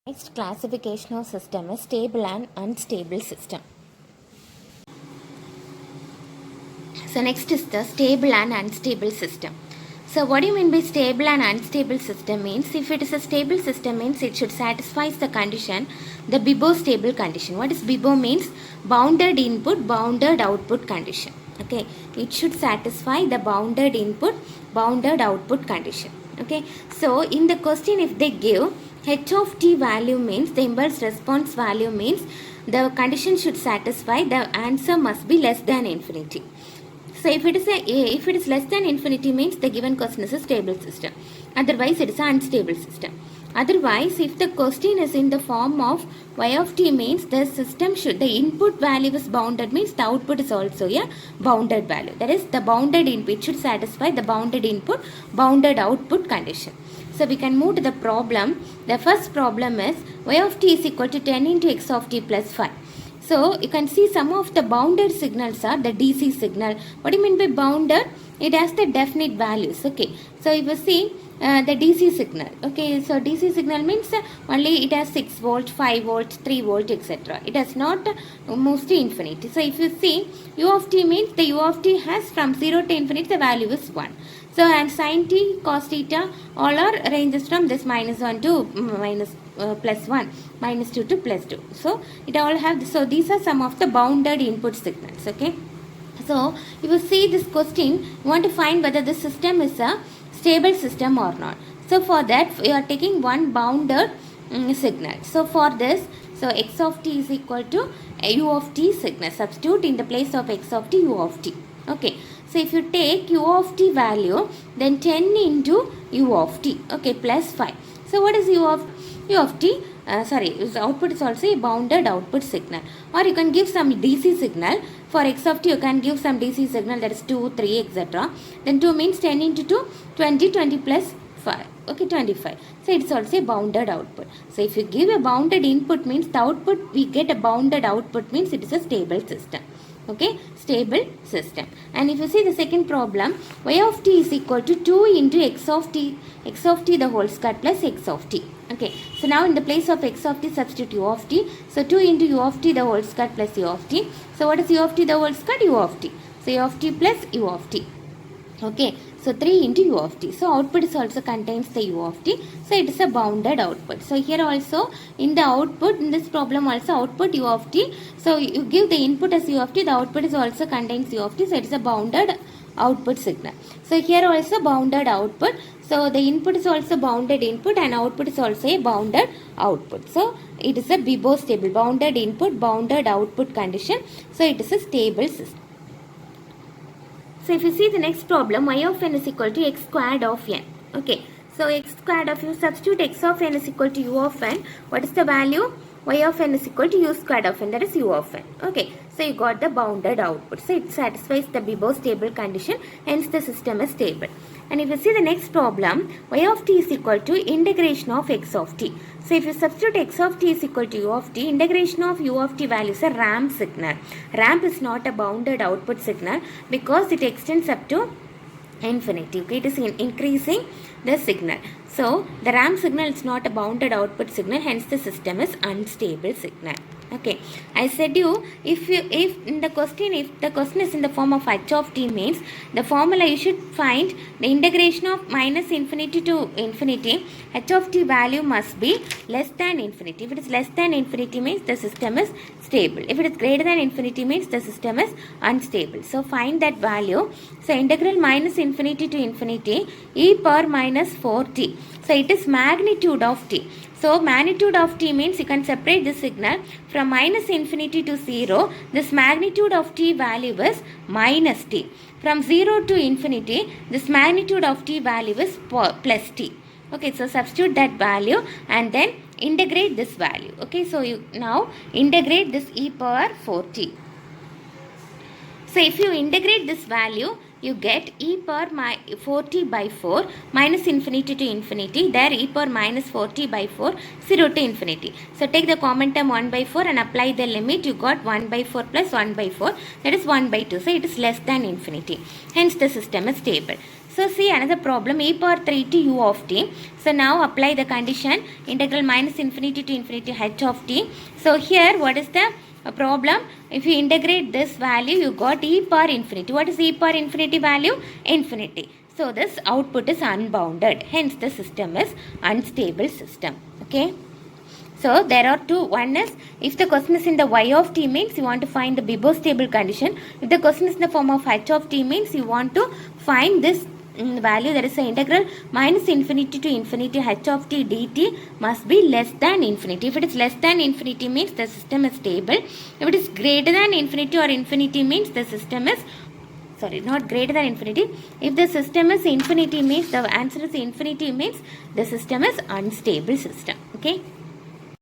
Next classification of system is stable and unstable system. So next is the stable and unstable system. So what do you mean by stable and unstable system means? If it is a stable system means it should satisfy the condition, the Bibo stable condition. What is Bibo means? Bounded input, bounded output condition. Okay, it should satisfy the bounded input, bounded output condition. Okay, so in the question if they give h of t value means the impulse response value means the condition should satisfy, the answer must be less than infinity. So if it is less than infinity means the given question is a stable system. Otherwise it is an unstable system. Otherwise if the question is in the form of y of t means the system should, the input value is bounded means the output is also a bounded value. That is the bounded input should satisfy the bounded input, bounded output condition. So we can move to the problem. The first problem is y of t is equal to 10 into x of t plus 5. So you can see some of the bounded signals are the DC signal. What do you mean by bounded? It has the definite values. Okay. So if you see the DC signal. Okay. So DC signal means only it has 6 volt, 5 volt, 3 volt, etc. It has not moves to infinity. So if you see u of t means the u of t has from 0 to infinity the value is 1. So and sin t, cos theta all are ranges from this minus 1 to plus 1, minus 2 to plus 2. So it all have this. So these are some of the bounded input signals. Okay. So if you see this question, you want to find whether the system is a stable system or not. So for that we are taking one bounded signal. So for this, so x of t is equal to u of t signal. Substitute in the place of x of t u of t. Okay. So if you take u of t value, then 10 into u of t, okay, plus 5. So what is u of t? Output is also a bounded output signal. Or you can give some DC signal. For x of t, you can give some DC signal, that is 2, 3, etc. Then 2 means 10 into 2, 20, 20 plus 5. Okay, 25. So it's also a bounded output. So if you give a bounded input means the output, we get a bounded output means it is a stable system. Okay, stable system. And if you see the second problem, y of t is equal to 2 into x of t the whole square plus x of t. Okay, so now in the place of x of t substitute u of t. So 2 into u of t the whole square plus u of t. So what is u of t the whole square? U of t. So u of t plus u of t. Okay, so 3 into u of t. So output is also contains the u of t. So it is a bounded output. So here also in the output, in this problem also output u of t. So you give the input as u of t, the output is also contains u of t. So it is a bounded output signal. So here also bounded output. So the input is also bounded input and output is also a bounded output. So it is a Bibo stable, bounded input, bounded output condition. So it is a stable system. So if you see the next problem, y of n is equal to x squared of n. Okay. So x squared of, you substitute x of n is equal to u of n. What is the value? Y of n is equal to u squared of n, that is u of n. Okay. So you got the bounded output. So it satisfies the Bibo stable condition. Hence the system is stable. And if you see the next problem, y of t is equal to integration of x of t. So if you substitute x of t is equal to u of t, integration of u of t value is a ramp signal. Ramp is not a bounded output signal because it extends up to infinity. Okay, it is increasing the signal. So the ramp signal is not a bounded output signal, hence the system is unstable signal. Okay, I said you if the question is in the form of h of t means the formula you should find the integration of minus infinity to infinity, h of t value must be less than infinity. If it is less than infinity means the system is stable. If it is greater than infinity means the system is unstable. So find that value. So integral minus infinity to infinity e power minus 4t. So it is magnitude of t. So magnitude of t means you can separate this signal from minus infinity to 0. This magnitude of t value is minus t. From 0 to infinity, this magnitude of t value is plus t. Okay, so substitute that value and then integrate this value. Okay, so you now integrate this e power 4t. So if you integrate this value, you get e power 4t by 4 minus infinity to infinity. There e power minus 4t by 4, 0 to infinity. So take the common term 1 by 4 and apply the limit. You got 1 by 4 plus 1 by 4, that is 1 by 2. So it is less than infinity. Hence the system is stable. So see another problem, e power 3 to u of t. So now apply the condition integral minus infinity to infinity h of t. So here what is the problem? If you integrate this value, you got e power infinity. What is e power infinity value? Infinity. So this output is unbounded. Hence the system is unstable system. Okay. So there are two. One is, if the question is in the y of t means you want to find the bibostable condition. If the question is in the form of h of t means you want to find this value, that is the integral minus infinity to infinity h of t dt must be less than infinity. If it is less than infinity means the system is stable. If it is greater than infinity or infinity means the system is, sorry, not greater than infinity. If the system is infinity means, the answer is infinity means the system is unstable system. Okay.